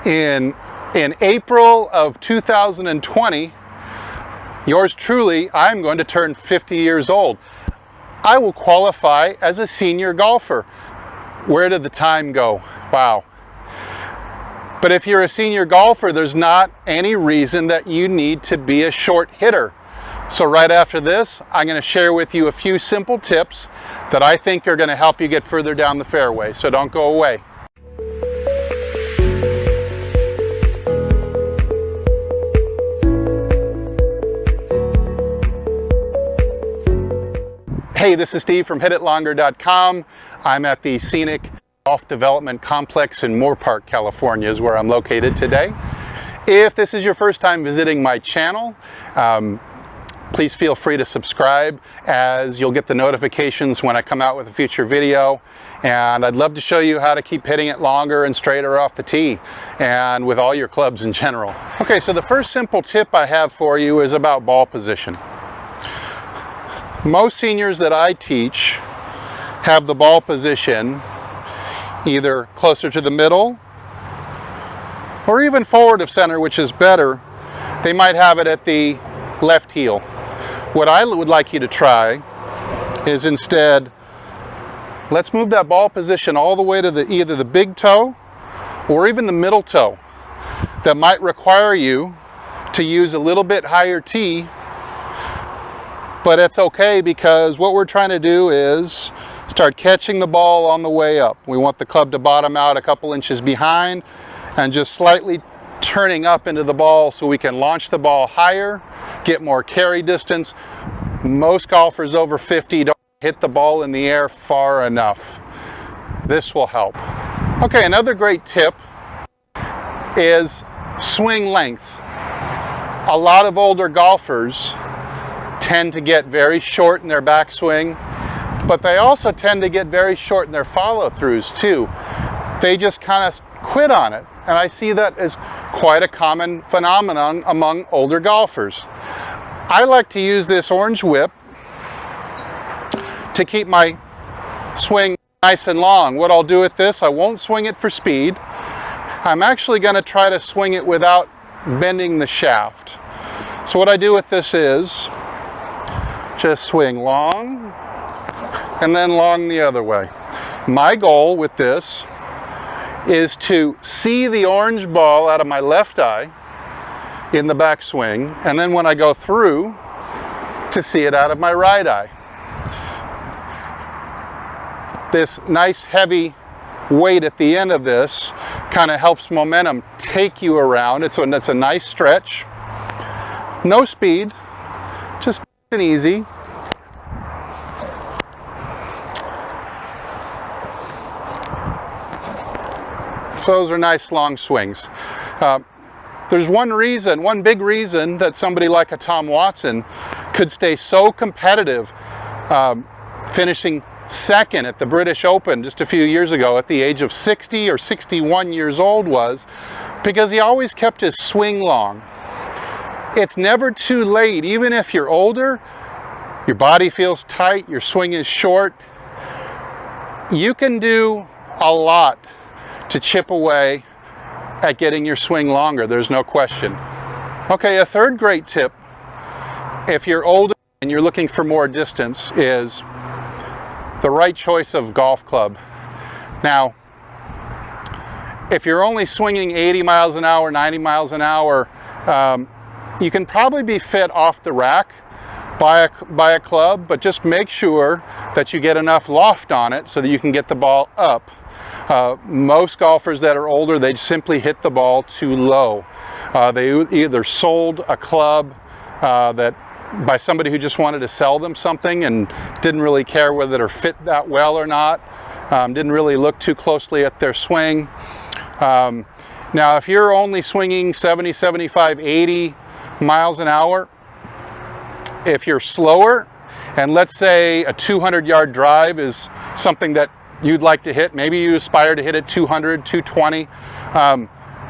In April of 2020, yours truly, I'm going to turn 50 years old. I will qualify as a senior golfer. Where did the time go? Wow. But if you're a senior golfer, there's not any reason that you need to be a short hitter. So right after this, I'm going to share with you a few simple tips that I think are going to help you get further down the fairway. So don't go away. Hey, this is Steve from HitItLonger.com. I'm at the Scenic Golf Development Complex in Moore Park, California is where I'm located today. If this is your first time visiting my channel, please feel free to subscribe, as you'll get the notifications when I come out with a future video. And I'd love to show you how to keep hitting it longer and straighter off the tee, and with all your clubs in general. Okay, so the first simple tip I have for you is about ball position. Most seniors that I teach have the ball position either closer to the middle or even forward of center, which is better. They might have it at the left heel. What I would like you to try is instead, let's move that ball position all the way to either the big toe or even the middle toe. That might require you to use a little bit higher tee, but it's okay, because what we're trying to do is start catching the ball on the way up. We want the club to bottom out a couple inches behind and just slightly turning up into the ball so we can launch the ball higher, get more carry distance. Most golfers over 50 don't hit the ball in the air far enough. This will help. Okay, another great tip is swing length. A lot of older golfers tend to get very short in their backswing, but they also tend to get very short in their follow-throughs too. They just kind of quit on it, and I see that as quite a common phenomenon among older golfers. I like to use this orange whip to keep my swing nice and long. What I'll do with this, I won't swing it for speed. I'm actually going to try to swing it without bending the shaft. So what I do with this is just swing long and then long the other way. My goal with this is to see the orange ball out of my left eye in the backswing, and then when I go through, to see it out of my right eye. This nice heavy weight at the end of this kind of helps momentum take you around. It's a nice stretch. No speed, just and easy. So those are nice long swings. There's one big reason that somebody like a Tom Watson could stay so competitive, finishing second at the British Open just a few years ago at the age of 60 or 61 years old, was because he always kept his swing long. It's never too late, even if you're older, your body feels tight, your swing is short. You can do a lot to chip away at getting your swing longer, there's no question. Okay, a third great tip, if you're older and you're looking for more distance, is the right choice of golf club. Now, if you're only swinging 80 miles an hour, 90 miles an hour, you can probably be fit off the rack by a club, but just make sure that you get enough loft on it so that you can get the ball up. Most golfers that are older, they simply hit the ball too low. They either sold a club that by somebody who just wanted to sell them something and didn't really care whether it fit that well or not, didn't really look too closely at their swing. Now, if you're only swinging 70, 75, 80 miles an hour, if you're slower, and let's say a 200-yard drive is something that you'd like to hit, maybe you aspire to hit it 200, 220,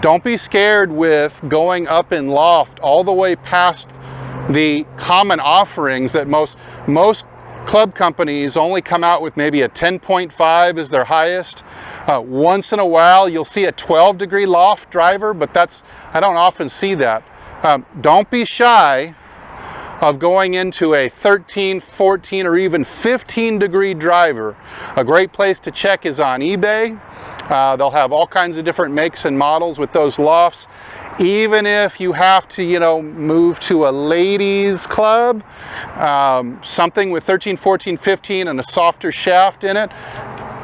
don't be scared with going up in loft all the way past the common offerings that most club companies only come out with. Maybe a 10.5 is their highest. Once in a while, you'll see a 12-degree loft driver, but I don't often see that. Don't be shy of going into a 13, 14, or even 15-degree driver. A great place to check is on eBay. They'll have all kinds of different makes and models with those lofts. Even if you have to, you know, move to a ladies club, something with 13, 14, 15 and a softer shaft in it,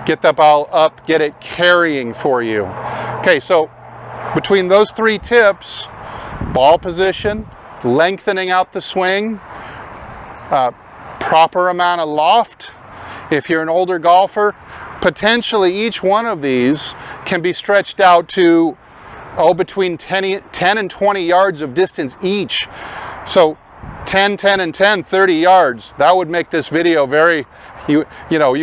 get that ball up, get it carrying for you. Okay, so between those 3 tips, ball position, lengthening out the swing, proper amount of loft. If you're an older golfer, potentially each one of these can be stretched out to between 10 and 20 yards of distance each. So 10, 10, and 10, 30 yards. That would make this video you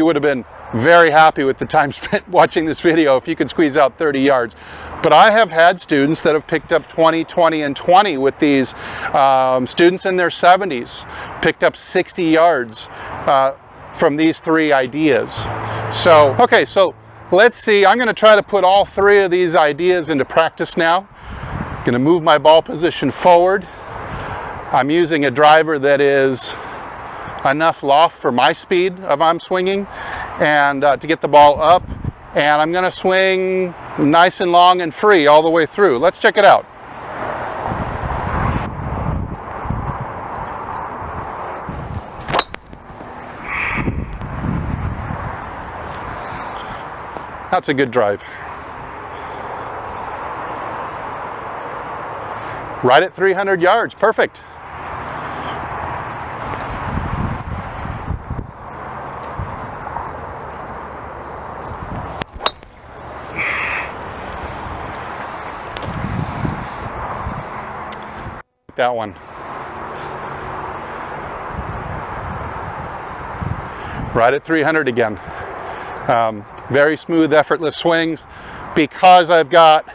would have been very happy with the time spent watching this video if you could squeeze out 30 yards. But I have had students that have picked up 20, 20, and 20 with these. Students in their 70s picked up 60 yards from these 3 ideas. So, okay, so let's see. I'm going to try to put all 3 of these ideas into practice now. I'm going to move my ball position forward. I'm using a driver that is enough loft for my speed of I'm swinging, and to get the ball up. And I'm going to swing nice and long and free all the way through. Let's check it out. That's a good drive. Right at 300 yards, perfect. That one. Right at 300 again. Very smooth, effortless swings. Because I've got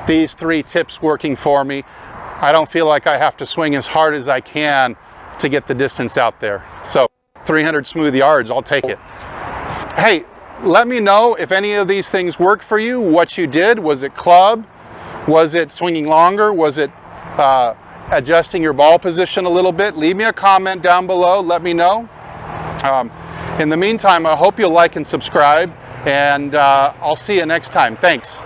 these 3 tips working for me, I don't feel like I have to swing as hard as I can to get the distance out there. So 300 smooth yards, I'll take it. Hey, let me know if any of these things work for you, what you did. Was it club? Was it swinging longer? Was it adjusting your ball position a little bit? Leave me a comment down below, let me know. In the meantime, I hope you'll like and subscribe, and I'll see you next time. Thanks.